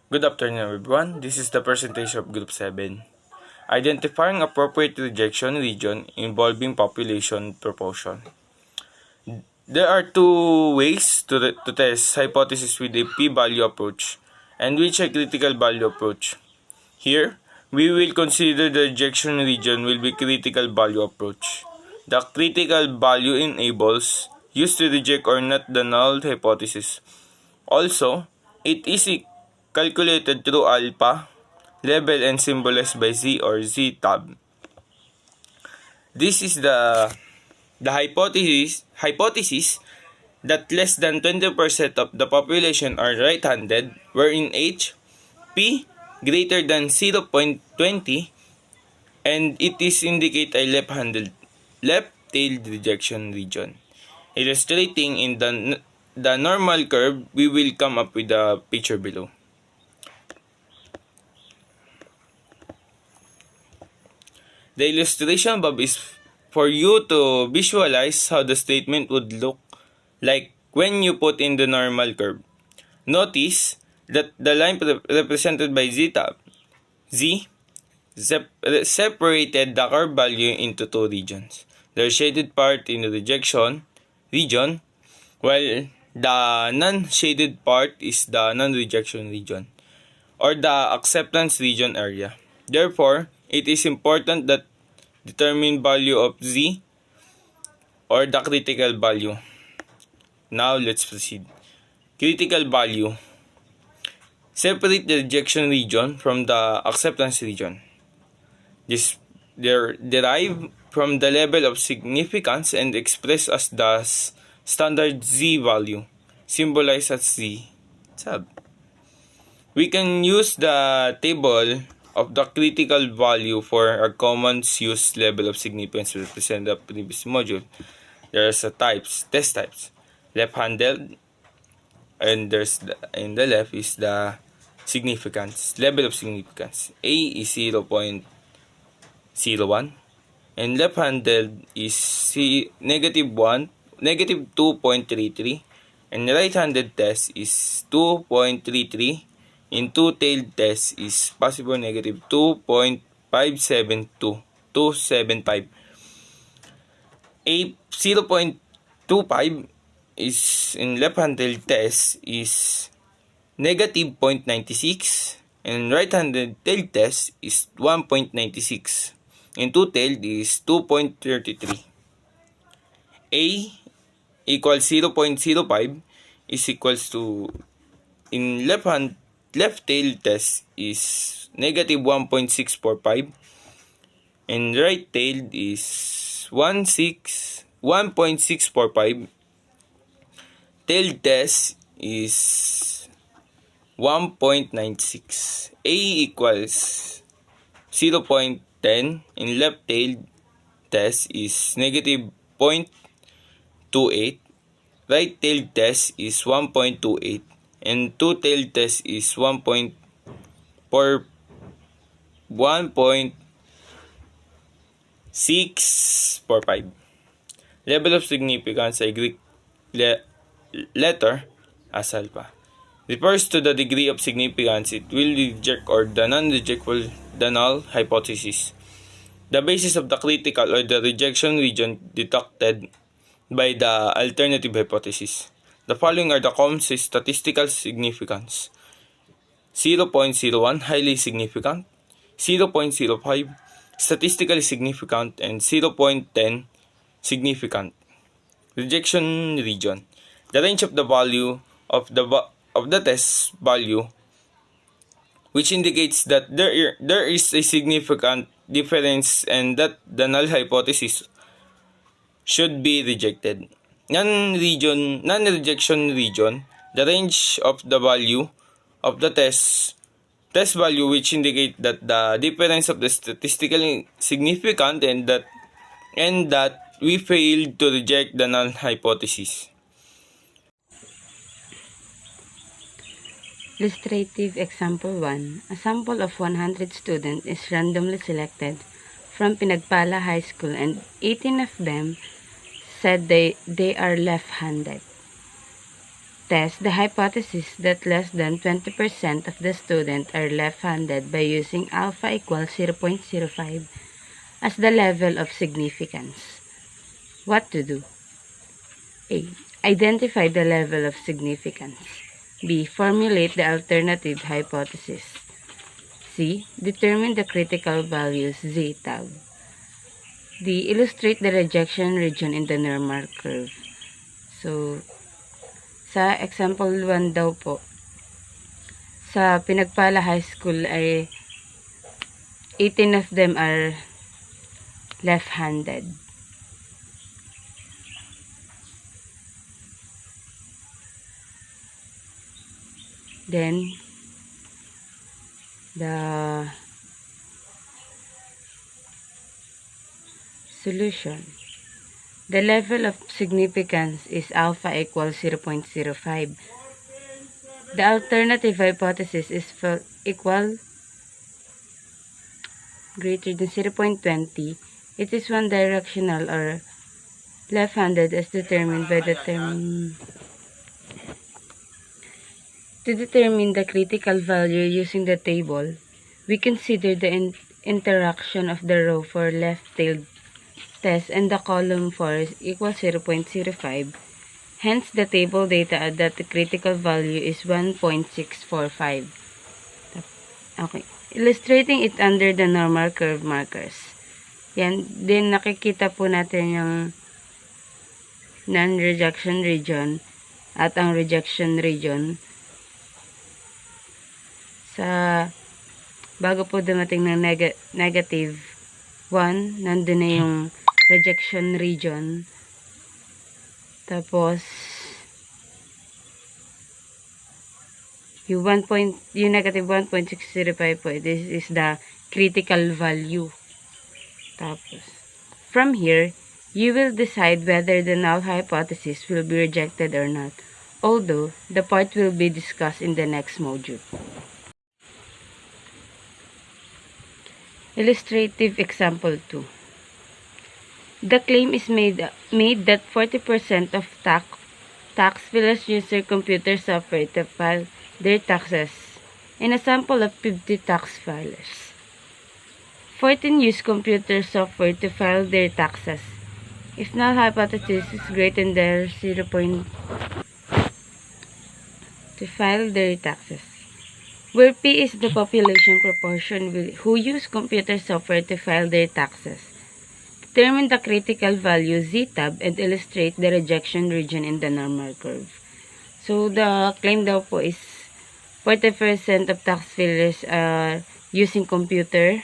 Good afternoon, everyone. This is the presentation of Group 7. Identifying appropriate rejection region involving population proportion. There are two ways to test hypothesis with a p-value approach and with a critical value approach. Here, we will consider the rejection region will be critical value approach. The critical value enables use to reject or not the null hypothesis. Also, it is calculated through alpha, level and symbolized by Z or Z tab. This is the hypothesis that less than 20% of the population are right-handed, wherein H, P greater than 0.20, and it is indicate a left-tailed rejection region. Illustrating in the normal curve, we will come up with the picture below. The illustration above is for you to visualize how the statement would look like when you put in the normal curve. Notice that the line represented by Z separated the curve value into two regions. The shaded part in the rejection region, while the non-shaded part is the non-rejection region, or the acceptance region area. Therefore, it is important that determine value of Z or the critical value. Now, let's proceed. Critical value. Separate the rejection region from the acceptance region. This derive from the level of significance and expressed as the standard Z value, symbolized as Z sub. We can use the table of the critical value for our common use level of significance to represent the previous module. There's a test types. Left-handed, and in the left is the significance, level of significance. A is 0.01, and left-handed is negative 2.33, and right-handed test is 2.33. In two-tailed test is possible negative 2.572. A 0.25 is in left-handed test is negative 0.96, and right-handed tailed test is 1.96. In two-tailed is 2.33. A equals 0.05 is equals to, in left-tailed test is negative 1.645, and right-tailed is 1.645. Tailed test is 1.96. A equals 0.10. In left-tailed test is negative 0.28. Right-tailed test is 1.28. And two-tailed test is 1.645. Level of significance ay Greek letter as alpha. Refers to the degree of significance it will reject or the non-reject the null hypothesis. The basis of the critical or the rejection region detected by the alternative hypothesis. The following are the common statistical significance: 0.01 highly significant, 0.05 statistically significant, and 0.10 significant. Rejection region. The range of the value of the test value, which indicates that there is a significant difference and that the null hypothesis should be rejected. Non-rejection region, the range of the value of the test value, which indicate that the difference of the statistically significant and that we failed to reject the null hypothesis. Illustrative example 1. A sample of 100 students is randomly selected from Pinagpala High School and 18 of them said they are left-handed. test the hypothesis that less than 20% of the students are left-handed by using alpha equals 0.05 as the level of significance. What to do? A. Identify the level of significance. B. Formulate the alternative hypothesis. C. Determine the critical values Z tab. D. Illustrate the rejection region in the normal curve. So, sa example 1 daw po, sa Pinagpala High School ay 18 of them are left-handed. Then, the solution. The level of significance is alpha equals 0.05. The alternative hypothesis is equal greater than 0.20. It is one directional or left-handed as determined by the term. To determine the critical value using the table, we consider the interaction of the row for left-tailed test and the column for equals 0.05. Hence, the table data that the critical value is 1.645. Okay. Illustrating it under the normal curve markers. Yan. Then, nakikita po natin yung non-rejection region at ang rejection region. Bago po dumating ng negative 1, nandun na yung rejection region. Tapos, yung negative 1.605 po, this is the critical value. Tapos, from here, you will decide whether the null hypothesis will be rejected or not, although the part will be discussed in the next module. Illustrative example 2. The claim is made that 40% of tax filers use their computer software to file their taxes in a sample of 50 tax filers. 14 use computer software to file their taxes. If null hypothesis is greater than 0. to file their taxes, where P is the population proportion who use computer software to file their taxes. Determine the critical value Z tab and illustrate the rejection region in the normal curve. So, the claim daw po is 40% of tax filers are using computer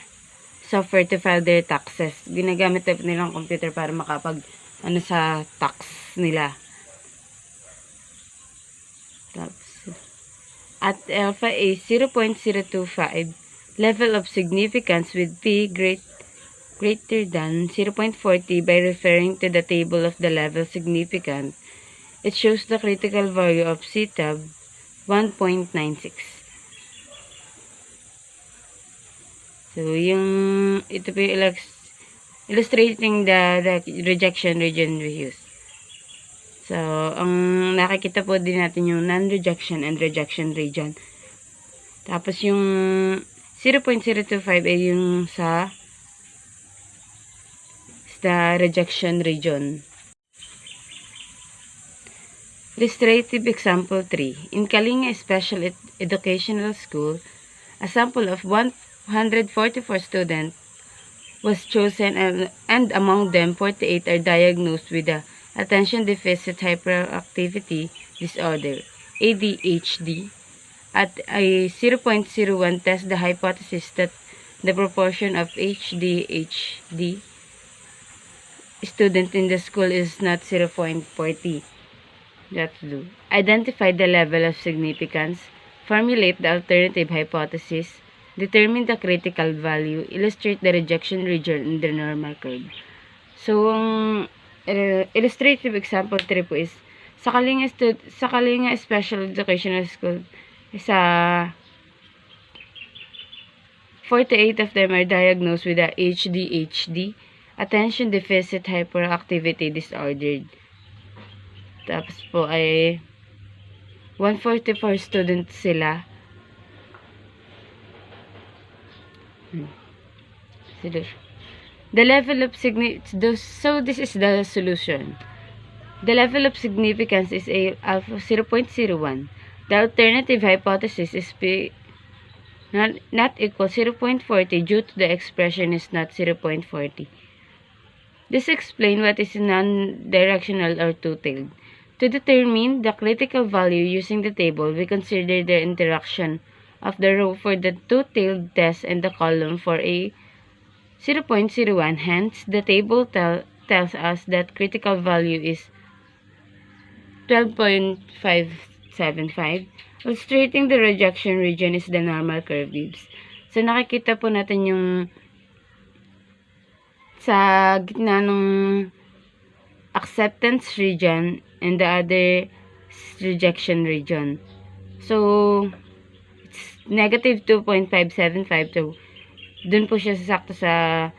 software to file their taxes. Ginagamit po nilang computer para makapag sa tax nila. At alpha is 0.025, level of significance with P greater than 0.40 by referring to the table of the level significance. It shows the critical value of C tab 1.96. So, ito po yung illustrating the rejection region we use. So, ang nakikita po din natin yung non-rejection and rejection region. Tapos yung 0.025 ay yung sa the rejection region. Illustrative example 3. In Kalinga Special Educational School, a sample of 144 students was chosen and among them 48 are diagnosed with the Attention Deficit Hyperactivity Disorder, ADHD, at a 0.01 test the hypothesis that the proportion of ADHD student in the school is not 0.40. That's do. Identify the level of significance, formulate the alternative hypothesis, determine the critical value, illustrate the rejection region in the normal curve. So, illustrative example 3 po is sa Kalinga Special Educational School, sa 48 of them are diagnosed with the ADHD, Attention Deficit Hyperactivity Disorder. Tapos po ay 144 students sila. Solution. The level of so this is the solution. The level of significance is alpha 0.01. The alternative hypothesis is not equal 0.40 due to the expression is not 0.40. This explains what is non-directional or two-tailed. To determine the critical value using the table, we consider the interaction of the row for the two-tailed test and the column for a 0.01. Hence, the table tells us that critical value is 12.575. Illustrating the rejection region is the normal curve waves. So, nakikita po natin yung sa gitna ng acceptance region and the other rejection region. So, it's negative 2.575. So, dun po siya sasakto sa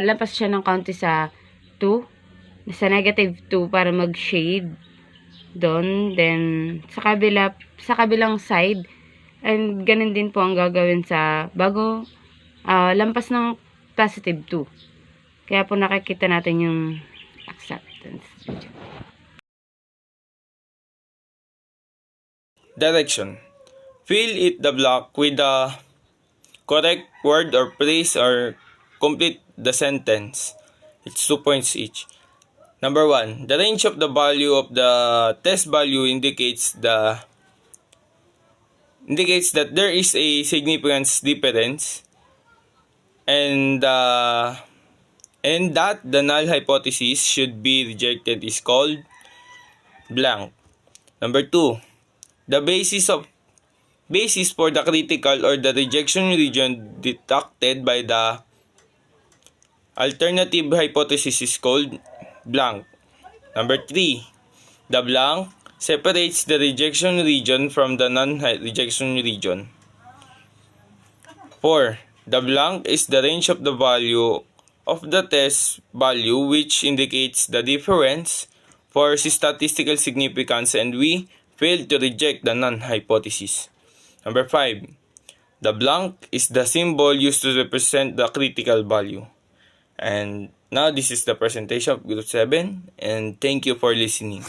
lampas siya ng kaunti sa 2. Sa negative 2 para mag-shade doon. Then, sa kabilang side, and ganun din po ang gagawin sa bago lampas ng positive 2. Kaya po nakikita natin yung acceptance region. Direction. Fill it the block with the correct word or phrase or complete the sentence. It's 2 points each. Number 1. The range of the value of the test value indicates that there is a significance difference and that the null hypothesis should be rejected is called blank. Number 2. The basis for the critical or the rejection region detected by the alternative hypothesis is called blank. Number 3. The blank separates the rejection region from the non-rejection region. 4. The blank is the range of the value of the test value which indicates the difference for statistical significance and we fail to reject the non-hypothesis. Number 5. The blank is the symbol used to represent the critical value. And now this is the presentation of Group 7 and thank you for listening.